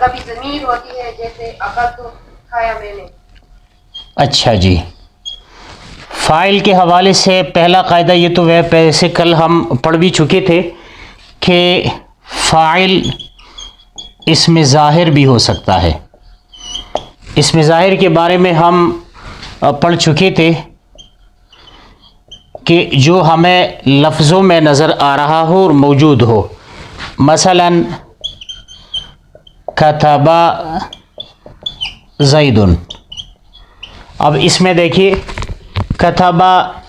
کبھی ضمیر ہوتی ہے جیسے اکل تو کھایا میں نے. اچھا جی، فاعل کے حوالے سے پہلا قاعدہ یہ تو ویسے کل ہم پڑھ بھی چکے تھے کہ فاعل اسم ظاہر بھی ہو سکتا ہے. اسم ظاہر کے بارے میں ہم پڑھ چکے تھے کہ جو ہمیں لفظوں میں نظر آ رہا ہو اور موجود ہو. مثلا کتب زید. اب اس میں دیکھیے کتب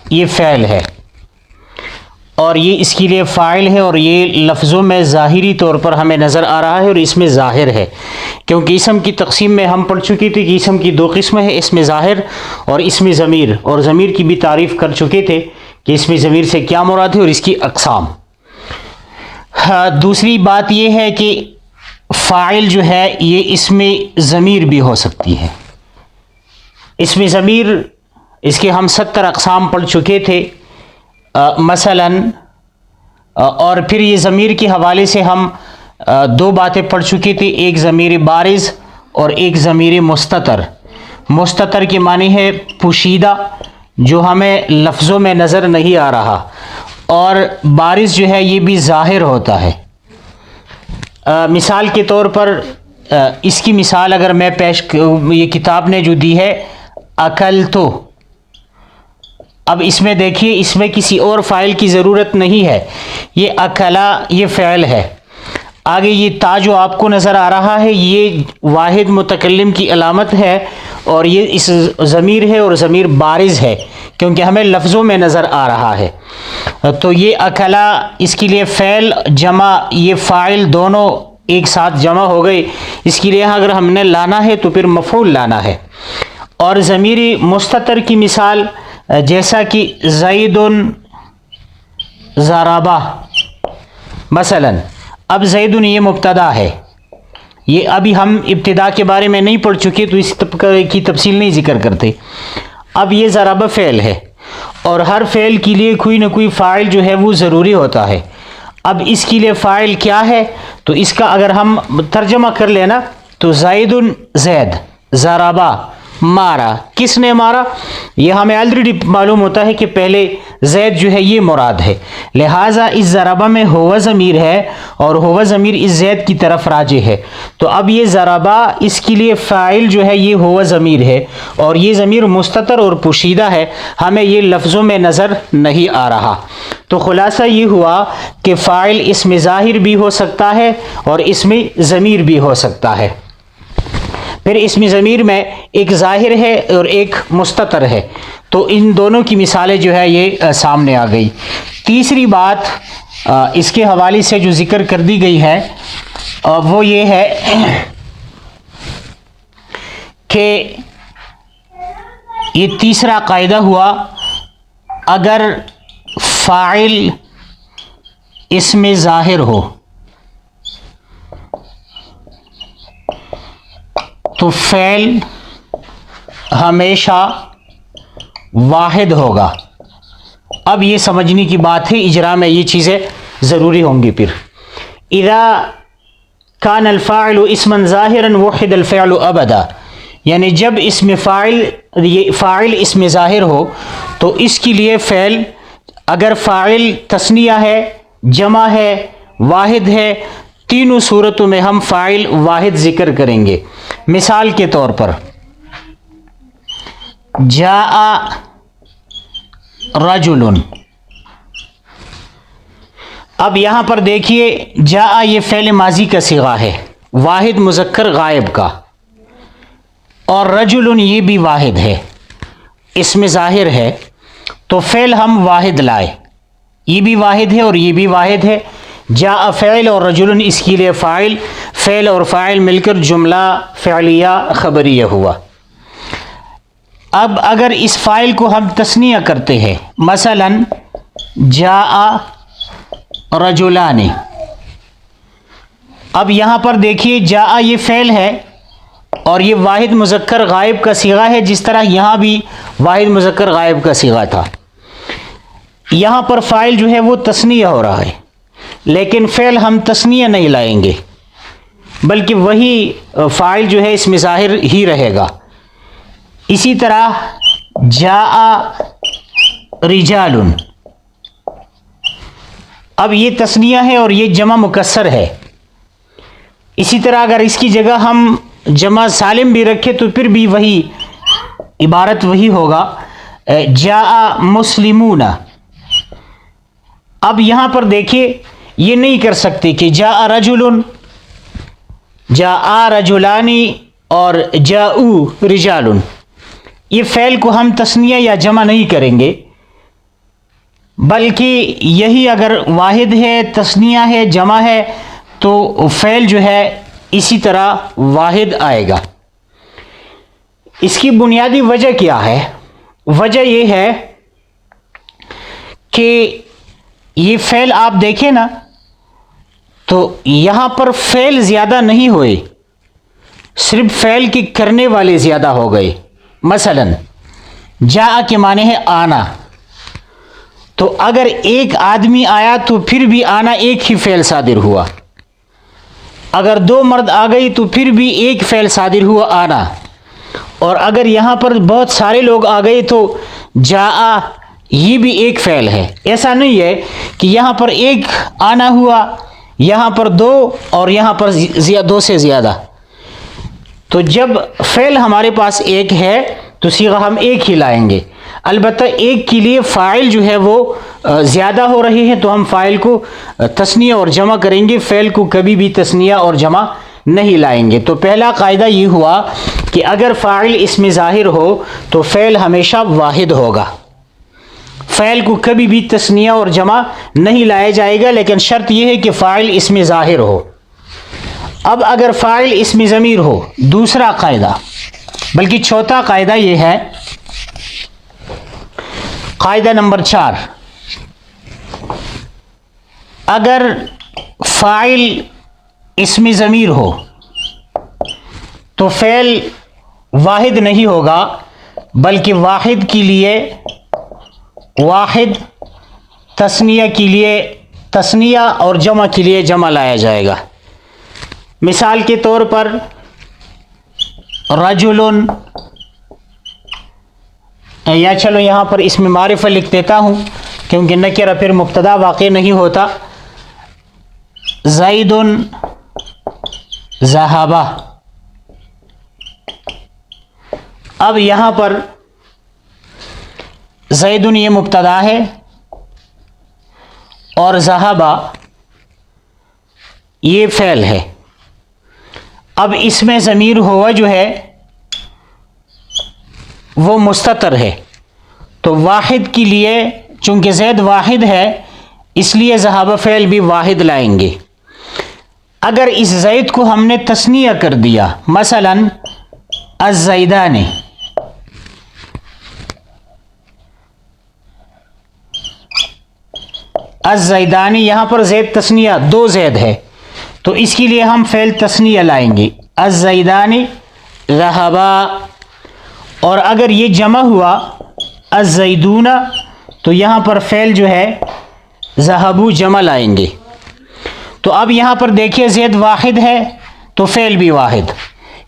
یہ فعل ہے اور یہ اس کے لیے فاعل ہے اور یہ لفظوں میں ظاہری طور پر ہمیں نظر آ رہا ہے اور اس میں ظاہر ہے، کیونکہ اسم کی تقسیم میں ہم پڑھ چکے تھے کہ اسم کی دو قسمیں ہیں، اسم ظاہر اور اسم ضمیر، اور ضمیر کی بھی تعریف کر چکے تھے کہ اسم ضمیر سے کیا مراد ہے اور اس کی اقسام. دوسری بات یہ ہے کہ فاعل جو ہے یہ اسم ضمیر بھی ہو سکتی ہے. اسم ضمیر اس کے ہم 70 اقسام پڑھ چکے تھے مثلا، اور پھر یہ ضمیر کے حوالے سے ہم دو باتیں پڑھ چکے تھے، ایک ضمیر بارز اور ایک ضمیر مستتر. مستتر کے معنی ہے پوشیدہ، جو ہمیں لفظوں میں نظر نہیں آ رہا، اور بارز جو ہے یہ بھی ظاہر ہوتا ہے. مثال کے طور پر اس کی مثال اگر میں یہ کتاب نے جو دی ہے اکل تو، اب اس میں دیکھیے اس میں کسی اور فاعل کی ضرورت نہیں ہے، یہ اکلا یہ فعل ہے. آگے یہ تا جو آپ کو نظر آ رہا ہے یہ واحد متکلم کی علامت ہے اور یہ اس ضمیر ہے اور ضمیر بارز ہے کیونکہ ہمیں لفظوں میں نظر آ رہا ہے. تو یہ اکلا اس کے لیے فعل جمع یہ فاعل دونوں ایک ساتھ جمع ہو گئے، اس کے لیے اگر ہم نے لانا ہے تو پھر مفعول لانا ہے. اور ضمیر مستتر کی مثال جیسا کہ زید ضربہ مثلا. اب زید یہ مبتدا ہے، یہ ابھی ہم ابتدا کے بارے میں نہیں پڑھ چکے تو اس کی تفصیل نہیں ذکر کرتے. اب یہ ضربہ فعل ہے اور ہر فعل کے لیے کوئی نہ کوئی فاعل جو ہے وہ ضروری ہوتا ہے. اب اس کے لیے فاعل کیا ہے تو اس کا اگر ہم ترجمہ کر لینا تو زید زید ضربہ مارا. کس نے مارا؟ یہ ہمیں آلریڈی معلوم ہوتا ہے کہ پہلے زید جو ہے یہ مراد ہے، لہٰذا اس ضربہ میں ہوا ضمیر ہے اور ہوا ضمیر اس زید کی طرف راجع ہے. تو اب یہ ضربہ اس کے لیے فاعل جو ہے یہ ہوا ضمیر ہے اور یہ ضمیر مستتر اور پوشیدہ ہے، ہمیں یہ لفظوں میں نظر نہیں آ رہا. تو خلاصہ یہ ہوا کہ فاعل اسم ظاہر بھی ہو سکتا ہے اور اسم ضمیر بھی ہو سکتا ہے. پھر اسم ضمیر میں ایک ظاہر ہے اور ایک مستتر ہے، تو ان دونوں کی مثالیں جو ہے یہ سامنے آ گئی. تیسری بات اس کے حوالے سے جو ذکر کر دی گئی ہے وہ یہ ہے کہ یہ تیسرا قاعدہ ہوا اگر فاعل اسم ظاہر ہو تو فعل ہمیشہ واحد ہوگا. اب یہ سمجھنے کی بات ہے، اجرا میں یہ چیزیں ضروری ہوں گی. پھر اذا کان الفاعل اسما ظاہرا وحد الفعل ابدا، یعنی جب اسم فاعل اسم ظاہر ہو تو اس کے لیے فعل اگر فاعل تثنیہ ہے، جمع ہے، واحد ہے، تینوں صورتوں میں ہم فاعل واحد ذکر کریں گے. مثال کے طور پر جاء رجل. اب یہاں پر دیکھیے جاء یہ فعل ماضی کا صیغہ ہے، واحد مذکر غائب کا، اور رجل یہ بھی واحد ہے، اسم ظاہر ہے، تو فعل ہم واحد لائے، یہ بھی واحد ہے اور یہ بھی واحد ہے. جاء فعل اور رجل اس کے لیے فاعل، فعل اور فاعل مل کر جملہ فعلیہ خبریہ ہوا. اب اگر اس فاعل کو ہم تثنیہ کرتے ہیں، مثلا جاء رجلان، اب یہاں پر دیکھیے جاء یہ فعل ہے اور یہ واحد مذکر غائب کا صیغہ ہے، جس طرح یہاں بھی واحد مذکر غائب کا صیغہ تھا. یہاں پر فاعل جو ہے وہ تثنیہ ہو رہا ہے، لیکن فعل ہم تثنیہ نہیں لائیں گے. بلکہ وہی فاعل جو ہے اس میں ظاہر ہی رہے گا. اسی طرح جاء رجال، اب یہ تثنیہ ہے اور یہ جمع مکسر ہے. اسی طرح اگر اس کی جگہ ہم جمع سالم بھی رکھے تو پھر بھی وہی عبارت وہی ہوگا، جاء مسلمون. اب یہاں پر دیکھیے یہ نہیں کر سکتے کہ جاء رجل، جاء رجلانی اور جاءوا رجال. یہ فعل کو ہم تثنیہ یا جمع نہیں کریں گے، بلکہ یہی اگر واحد ہے، تثنیہ ہے، جمع ہے تو فعل جو ہے اسی طرح واحد آئے گا. اس کی بنیادی وجہ کیا ہے؟ وجہ یہ ہے کہ یہ فعل آپ دیکھیں نا تو یہاں پر فعل زیادہ نہیں ہوئے، صرف فعل کے کرنے والے زیادہ ہو گئے. مثلا جاء کے معنی ہے آنا، تو اگر ایک آدمی آیا تو پھر بھی آنا ایک ہی فعل صادر ہوا. اگر دو مرد آ گئی تو پھر بھی ایک فعل صادر ہوا آنا. اور اگر یہاں پر بہت سارے لوگ آ گئے تو جاء یہ بھی ایک فعل ہے. ایسا نہیں ہے کہ یہاں پر ایک آنا ہوا، یہاں پر دو اور یہاں پر دو سے زیادہ. تو جب فعل ہمارے پاس ایک ہے تو صیغہ ہم ایک ہی لائیں گے. البتہ ایک کے لیے فاعل جو ہے وہ زیادہ ہو رہے ہیں تو ہم فاعل کو تثنیہ اور جمع کریں گے، فعل کو کبھی بھی تثنیہ اور جمع نہیں لائیں گے. تو پہلا قاعدہ یہ ہوا کہ اگر فاعل اس میں ظاہر ہو تو فعل ہمیشہ واحد ہوگا، فعل کو کبھی بھی تثنیہ اور جمع نہیں لایا جائے گا، لیکن شرط یہ ہے کہ فاعل اس میں ظاہر ہو. اب اگر فاعل اس میں ضمیر ہو، دوسرا قاعدہ بلکہ چوتھا قاعدہ یہ ہے، قاعدہ نمبر 4، اگر فاعل اسم ضمیر ہو تو فعل واحد نہیں ہوگا، بلکہ واحد کے لیے واحد، تثنیہ کے لیے تثنیہ اور جمع کے لیے جمع لایا جائے گا. مثال کے طور پر رجل، یا چلو یہاں پر اس میں معرفہ لکھ دیتا ہوں کیونکہ نکرہ پھر مبتدا واقع نہیں ہوتا. زید ذہب. اب یہاں پر زید یہ مبتدا ہے اور ذہب یہ فعل ہے. اب اس میں ضمیر ہوا جو ہے وہ مستتر ہے، تو واحد کے لیے چونکہ زید واحد ہے اس لیے ذہب فعل بھی واحد لائیں گے. اگر اس زید کو ہم نے تثنیہ کر دیا، مثلا الزیدان، الزیدانی، یہاں پر زید تثنیہ، دو زید ہے تو اس کے لیے ہم فعل تثنیہ لائیں گے، الزیدانی ذہبا. اور اگر یہ جمع ہوا الزیدون تو یہاں پر فعل جو ہے ذہبو جمع لائیں گے. تو اب یہاں پر دیکھیے زید واحد ہے تو فعل بھی واحد،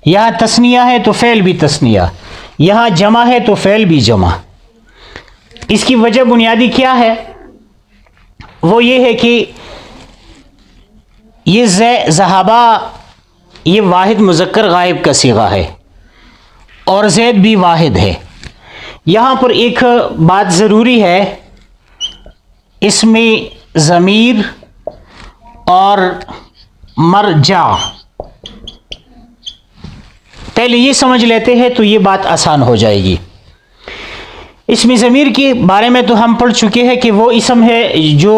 یہاں تثنیہ ہے تو فعل بھی تثنیہ، یہاں جمع ہے تو فعل بھی جمع. اس کی وجہ بنیادی کیا ہے؟ وہ یہ ہے کہ یہ ذہبا یہ واحد مذکر غائب کا صیغہ ہے اور زید بھی واحد ہے. یہاں پر ایک بات ضروری ہے، اس میں ضمیر اور مرجع، پہلے یہ سمجھ لیتے ہیں تو یہ بات آسان ہو جائے گی. اسم ضمیر کے بارے میں تو ہم پڑھ چکے ہیں کہ وہ اسم ہے جو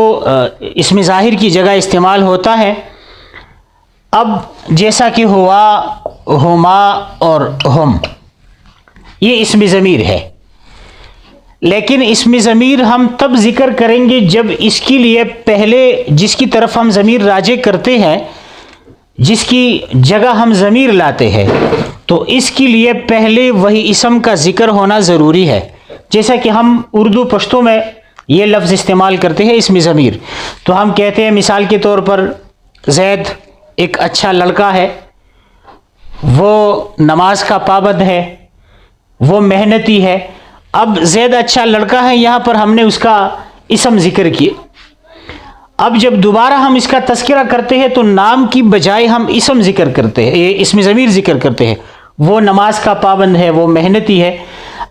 اسم ظاہر کی جگہ استعمال ہوتا ہے. اب جیسا کہ ہوا، ہما اور ہم، یہ اسم ضمیر ہے، لیکن اسم ضمیر ہم تب ذکر کریں گے جب اس کے لیے پہلے جس کی طرف ہم ضمیر راجع کرتے ہیں، جس کی جگہ ہم ضمیر لاتے ہیں، تو اس کے لیے پہلے وہی اسم کا ذکر ہونا ضروری ہے. جیسا کہ ہم اردو پشتو میں یہ لفظ استعمال کرتے ہیں اسم ضمیر، تو ہم کہتے ہیں مثال کے طور پر زید ایک اچھا لڑکا ہے، وہ نماز کا پابند ہے، وہ محنتی ہے. اب زید اچھا لڑکا ہے، یہاں پر ہم نے اس کا اسم ذکر کیا. اب جب دوبارہ ہم اس کا تذکرہ کرتے ہیں تو نام کی بجائے ہم اسم ذکر کرتے ہیں، اسم ضمیر ذکر کرتے ہیں. وہ نماز کا پابند ہے، وہ محنتی ہے.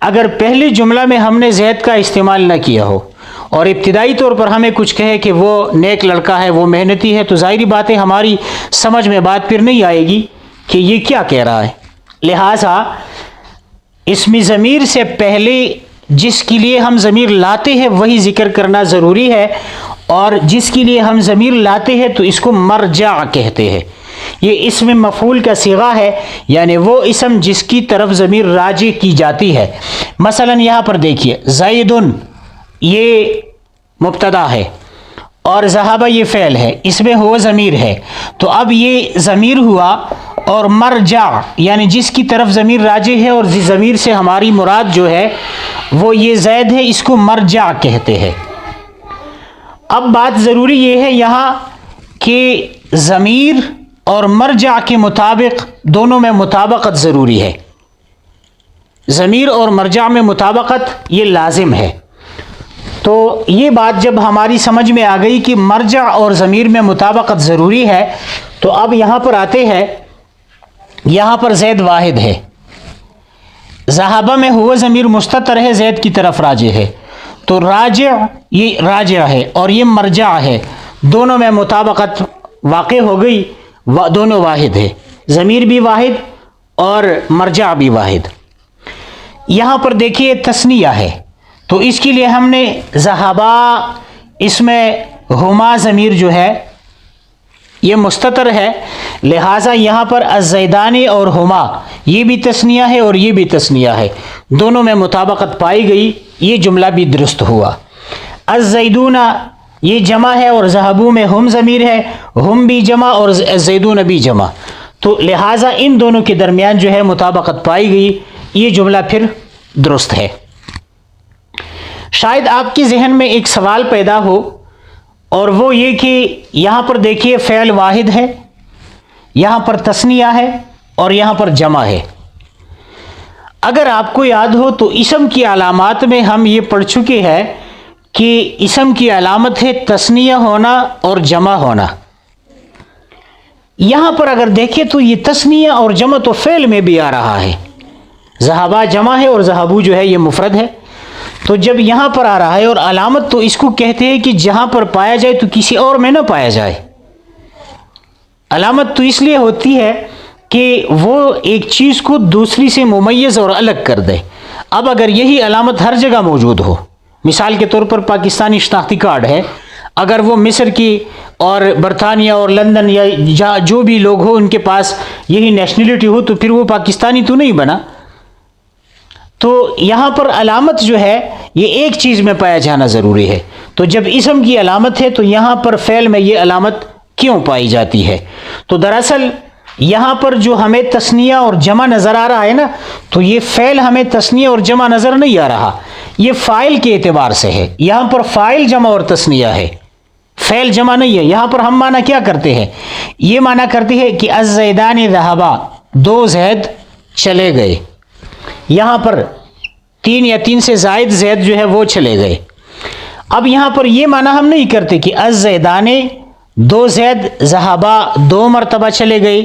اگر پہلے جملہ میں ہم نے زید کا استعمال نہ کیا ہو اور ابتدائی طور پر ہمیں کچھ کہے کہ وہ نیک لڑکا ہے، وہ محنتی ہے، تو ظاہری بات ہے ہماری سمجھ میں بات پھر نہیں آئے گی کہ یہ کیا کہہ رہا ہے. لہٰذا اسم ضمیر سے پہلے جس کے لیے ہم ضمیر لاتے ہیں وہی ذکر کرنا ضروری ہے، اور جس کے لیے ہم ضمیر لاتے ہیں تو اس کو مرجع کہتے ہیں. یہ اسم مفعول کا صیغہ ہے، یعنی وہ اسم جس کی طرف ضمیر راجع کی جاتی ہے. مثلا یہاں پر دیکھیے، زیدن یہ مبتدا ہے اور ذہب یہ فعل ہے، اس میں ہو ضمیر ہے. تو اب یہ ضمیر ہوا، اور مرجع یعنی جس کی طرف ضمیر راجع ہے اور ضمیر سے ہماری مراد جو ہے وہ یہ زید ہے، اس کو مرجع کہتے ہیں. اب بات ضروری یہ ہے یہاں کہ ضمیر اور مرجع کے مطابق دونوں میں مطابقت ضروری ہے. ضمیر اور مرجع میں مطابقت یہ لازم ہے. تو یہ بات جب ہماری سمجھ میں آ گئی کہ مرجع اور ضمیر میں مطابقت ضروری ہے، تو اب یہاں پر آتے ہیں. یہاں پر زید واحد ہے، ذہابہ میں ہوا ضمیر مستتر ہے، زید کی طرف راجع ہے. تو راجع یہ راجع ہے اور یہ مرجع ہے، دونوں میں مطابقت واقع ہو گئی، دونوں واحد ہے، ضمیر بھی واحد اور مرجع بھی واحد. یہاں پر دیکھیے تثنیہ ہے، تو اس کے لیے ہم نے ذہابہ، اس میں ہما ضمیر جو ہے یہ مستتر ہے، لہٰذا یہاں پر الزیدانی اور ہما یہ بھی تثنیہ ہے اور یہ بھی تثنیہ ہے، دونوں میں مطابقت پائی گئی، یہ جملہ بھی درست ہوا. الزیدون یہ جمع ہے اور ذہبو میں ہم ضمیر ہے، ہم بھی جمع اور الزیدون بھی جمع، تو لہٰذا ان دونوں کے درمیان جو ہے مطابقت پائی گئی، یہ جملہ پھر درست ہے. شاید آپ کے ذہن میں ایک سوال پیدا ہو، اور وہ یہ کہ یہاں پر دیکھیے فعل واحد ہے، یہاں پر تثنیہ ہے اور یہاں پر جمع ہے. اگر آپ کو یاد ہو تو اسم کی علامات میں ہم یہ پڑھ چکے ہیں کہ اسم کی علامت ہے تثنیہ ہونا اور جمع ہونا. یہاں پر اگر دیکھیں تو یہ تثنیہ اور جمع تو فعل میں بھی آ رہا ہے، ذہابہ جمع ہے اور ذہبو جو ہے یہ مفرد ہے. تو جب یہاں پر آ رہا ہے اور علامت تو اس کو کہتے ہیں کہ جہاں پر پایا جائے تو کسی اور میں نہ پایا جائے. علامت تو اس لیے ہوتی ہے کہ وہ ایک چیز کو دوسری سے ممیز اور الگ کر دے. اب اگر یہی علامت ہر جگہ موجود ہو، مثال کے طور پر پاکستانی شناختی کارڈ ہے، اگر وہ مصر کی اور برطانیہ اور لندن یا جو بھی لوگ ہو ان کے پاس یہی نیشنلٹی ہو، تو پھر وہ پاکستانی تو نہیں بنا. تو یہاں پر علامت جو ہے یہ ایک چیز میں پایا جانا ضروری ہے. تو جب اسم کی علامت ہے تو یہاں پر فعل میں یہ علامت کیوں پائی جاتی ہے؟ تو دراصل یہاں پر جو ہمیں تثنیہ اور جمع نظر آ رہا ہے نا، تو یہ فعل ہمیں تثنیہ اور جمع نظر نہیں آ رہا، یہ فاعل کے اعتبار سے ہے. یہاں پر فاعل جمع اور تثنیہ ہے، فعل جمع نہیں ہے. یہاں پر ہم معنی کیا کرتے ہیں؟ یہ معنی کرتے ہیں کہ الزیدان ذہبا، دو زید چلے گئے. یہاں پر 3 یا 3 سے زائد زید جو ہے وہ چلے گئے. اب یہاں پر یہ معنی ہم نہیں کرتے کہ الزیدان 2 زید ذہبا 2 مرتبہ چلے گئے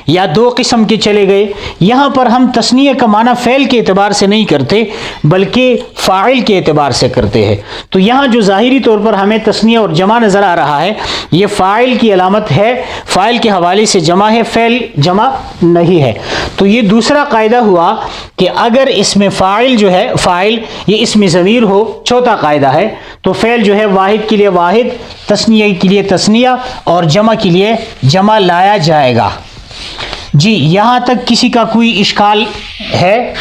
یا 2 قسم کے چلے گئے. یہاں پر ہم تثنیہ کا معنی فعل کے اعتبار سے نہیں کرتے بلکہ فاعل کے اعتبار سے کرتے ہیں. تو یہاں جو ظاہری طور پر ہمیں تثنیہ اور جمع نظر آ رہا ہے یہ فاعل کی علامت ہے، فاعل کے حوالے سے جمع ہے، فعل جمع نہیں ہے. تو یہ دوسرا قاعدہ ہوا کہ اگر اس میں فاعل جو ہے، فاعل یہ اسم ضمیر ہو، چوتھا قاعدہ ہے، تو فعل جو ہے واحد کے لیے واحد، تثنیہ کے لیے تثنیہ اور جمع کے لیے جمع لایا جائے گا. جی یہاں تک کسی کا کوئی اشکال ہے؟